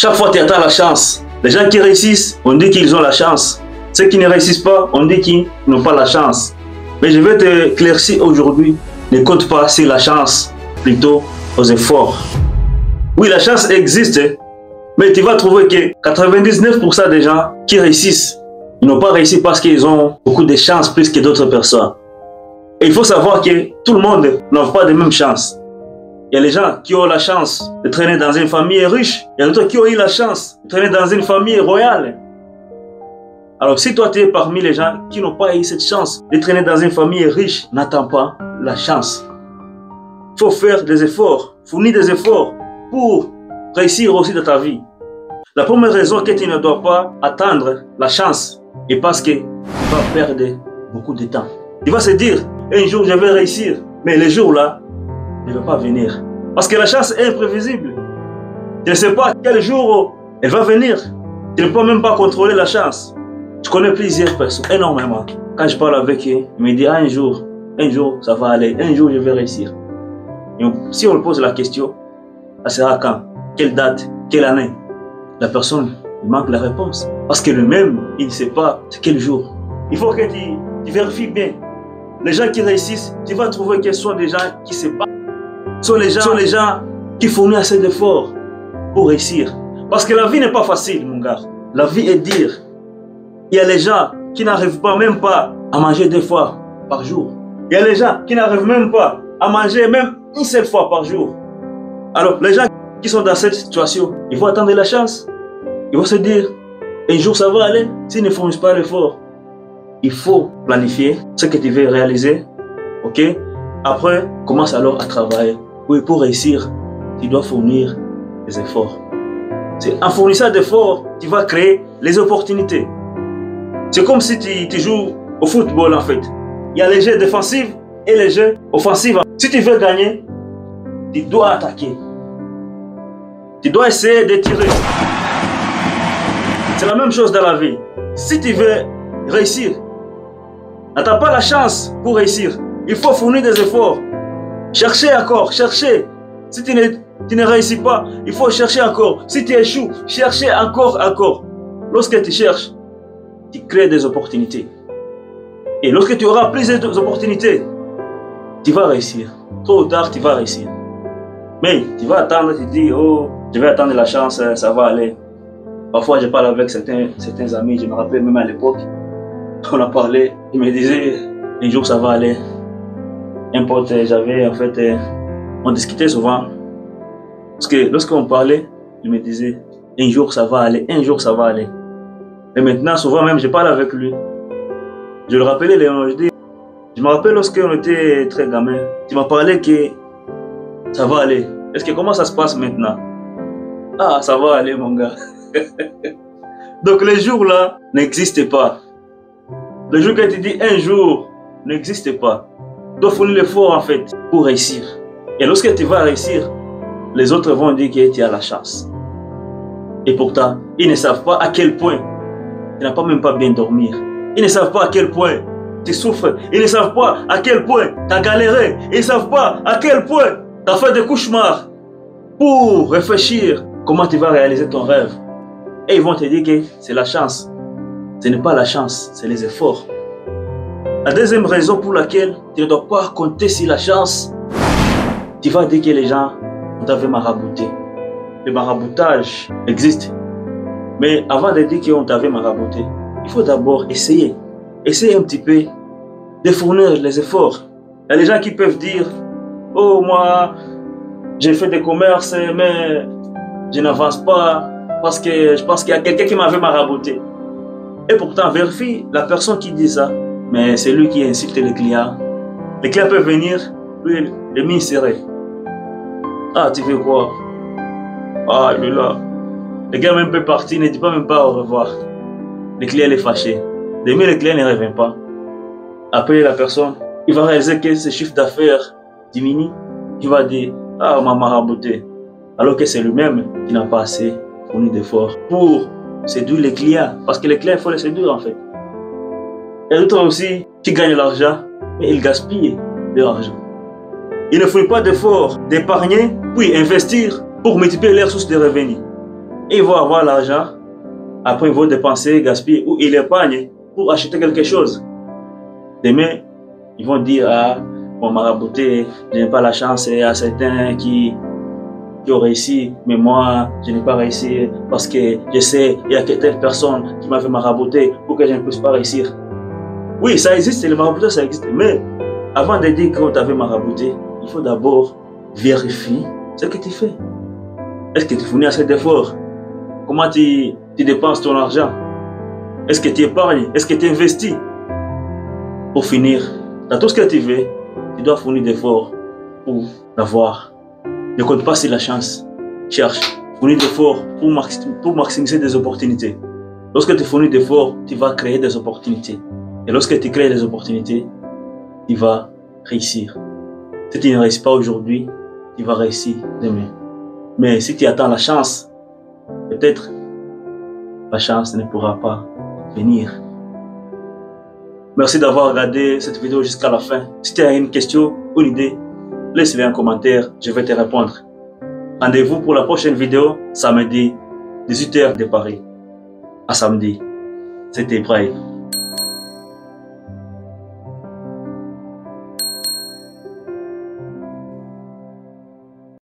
Chaque fois, tu attends la chance. Les gens qui réussissent, on dit qu'ils ont la chance. Ceux qui ne réussissent pas, on dit qu'ils n'ont pas la chance. Mais je vais te éclaircir aujourd'hui. Ne compte pas sur la chance, plutôt aux efforts. Oui, la chance existe, mais tu vas trouver que 99% des gens qui réussissent, ils n'ont pas réussi parce qu'ils ont beaucoup de chance plus que d'autres personnes. Et il faut savoir que tout le monde n'a pas de mêmes chances. Il y a les gens qui ont la chance de traîner dans une famille riche. Il y a d'autres qui ont eu la chance de traîner dans une famille royale. Alors si toi tu es parmi les gens qui n'ont pas eu cette chance de traîner dans une famille riche, n'attends pas la chance. Il faut faire des efforts, fournir des efforts pour réussir aussi dans ta vie. La première raison que tu ne dois pas attendre la chance est parce que tu vas perdre beaucoup de temps. Tu vas se dire, un jour je vais réussir, mais le jour là ne va pas venir. Parce que la chance est imprévisible. Tu ne sais pas quel jour elle va venir. Tu ne peux même pas contrôler la chance. Je connais plusieurs personnes, énormément. Quand je parle avec eux, ils me disent un jour ça va aller, un jour je vais réussir. Et si on pose la question, ça sera quand? Quelle date? Quelle année? La personne, il manque la réponse. Parce que lui-même, il ne sait pas quel jour. Il faut que tu vérifies bien. Les gens qui réussissent, tu vas trouver que ce sont des gens qui se battent. Ce sont les gens qui fournissent assez d'efforts pour réussir. Parce que la vie n'est pas facile, mon gars. La vie est dure. Il y a les gens qui n'arrivent pas même pas à manger 2 fois par jour. Il y a les gens qui n'arrivent même pas à manger même une seule fois par jour. Alors, les gens qui sont dans cette situation, ils vont attendre la chance. Ils vont se dire, un jour ça va aller, s'ils ne fournissent pas l'effort. Il faut planifier ce que tu veux réaliser. Ok? Après, commence alors à travailler. Oui, pour réussir, tu dois fournir des efforts. C'est en fournissant des efforts, tu vas créer les opportunités. C'est comme si tu joues au football en fait. Il y a les jeux défensifs et les jeux offensifs. Si tu veux gagner, tu dois attaquer. Tu dois essayer de tirer. C'est la même chose dans la vie. Si tu veux réussir, n'attends pas la chance pour réussir. Il faut fournir des efforts. Cherchez encore, cherchez. Si tu ne réussis pas, il faut chercher encore. Si tu échoues, cherchez encore. Lorsque tu cherches, tu crées des opportunités. Et lorsque tu auras plus d'opportunités, tu vas réussir. Tôt ou tard, tu vas réussir. Mais tu vas attendre, tu dis, oh, je vais attendre la chance, ça va aller. Parfois, je parle avec certains amis, je me rappelle même à l'époque, on a parlé, ils me disaient, un jour ça va aller. Un pote, j'avais en fait, on discutait souvent. Parce que lorsqu'on parlait, il me disait, un jour ça va aller, un jour ça va aller. Et maintenant, souvent même, je parle avec lui. Je le rappelais, je me rappelle lorsqu'on était très gamin, tu m'as parlé que ça va aller. Est-ce que comment ça se passe maintenant? Ah, ça va aller, mon gars. Donc, les jours là n'existent pas. Le jour que tu dis un jour n'existe pas. Tu dois fournir l'effort en fait pour réussir. Et lorsque tu vas réussir, les autres vont dire que tu as la chance. Et pourtant, ils ne savent pas à quel point tu n'as pas même pas bien dormir. Ils ne savent pas à quel point tu souffres. Ils ne savent pas à quel point tu as galéré. Ils ne savent pas à quel point tu as fait des cauchemars pour réfléchir comment tu vas réaliser ton rêve. Et ils vont te dire que c'est la chance. Ce n'est pas la chance, c'est les efforts. La deuxième raison pour laquelle tu ne dois pas compter sur la chance, tu vas dire que les gens t'avaient marabouté. Le maraboutage existe. Mais avant de dire qu'on t'avait marabouté, il faut d'abord essayer. Essayer un petit peu de fournir les efforts. Il y a des gens qui peuvent dire, oh moi, j'ai fait des commerces, mais je n'avance pas parce que je pense qu'il y a quelqu'un qui m'avait marabouté. Et pourtant, vérifie la personne qui dit ça, mais c'est lui qui insulte les clients. Les clients peuvent venir, lui, les mains serrées. Ah, tu veux quoi? Ah, il est là. Le gars même peut partir, ne dit pas même pas au revoir. Le client est fâché. Demain, le client ne revient pas. Après, la personne, il va réaliser que ses chiffres d'affaires diminuent. Il va dire, ah, on m'a marabouté. Alors que c'est lui-même qui n'a pas assez fourni d'efforts pour séduire les clients. Parce que les clients, il faut les séduire en fait. Et d'autres aussi qui gagnent l'argent, mais ils gaspillent de l'argent. Ils ne font pas d'efforts d'épargner, puis investir pour multiplier leurs sources de revenus. ils vont avoir l'argent. Après, ils vont dépenser, gaspiller ou ils épargnent pour acheter quelque chose. Demain, ils vont dire, ah, bon, marabouté, je n'ai pas la chance, il y a certains qui ont réussi, mais moi, je n'ai pas réussi parce que je sais, il y a telle personne qui m'avait marabouté pour que je ne puisse pas réussir. Oui, ça existe, le marabouté, ça existe. Mais avant de dire qu'on t'avait marabouté, il faut d'abord vérifier ce que tu fais. Est-ce que tu fournis assez d'efforts? Comment tu dépenses ton argent? Est-ce que tu épargnes? Est-ce que tu investis? Pour finir, dans tout ce que tu veux, tu dois fournir d'efforts pour l'avoir. Ne compte pas sur la chance. Cherche, fournir d'efforts pour maximiser des opportunités. Lorsque tu fournis d'efforts, tu vas créer des opportunités. Et lorsque tu crées des opportunités, tu vas réussir. Si tu ne réussis pas aujourd'hui, tu vas réussir demain. Mais si tu attends la chance, peut-être la chance ne pourra pas venir. Merci d'avoir regardé cette vidéo jusqu'à la fin. Si tu as une question ou une idée, laisse-le en commentaire, je vais te répondre. Rendez-vous pour la prochaine vidéo, samedi, 18h de Paris. À samedi. C'était Ibrahim.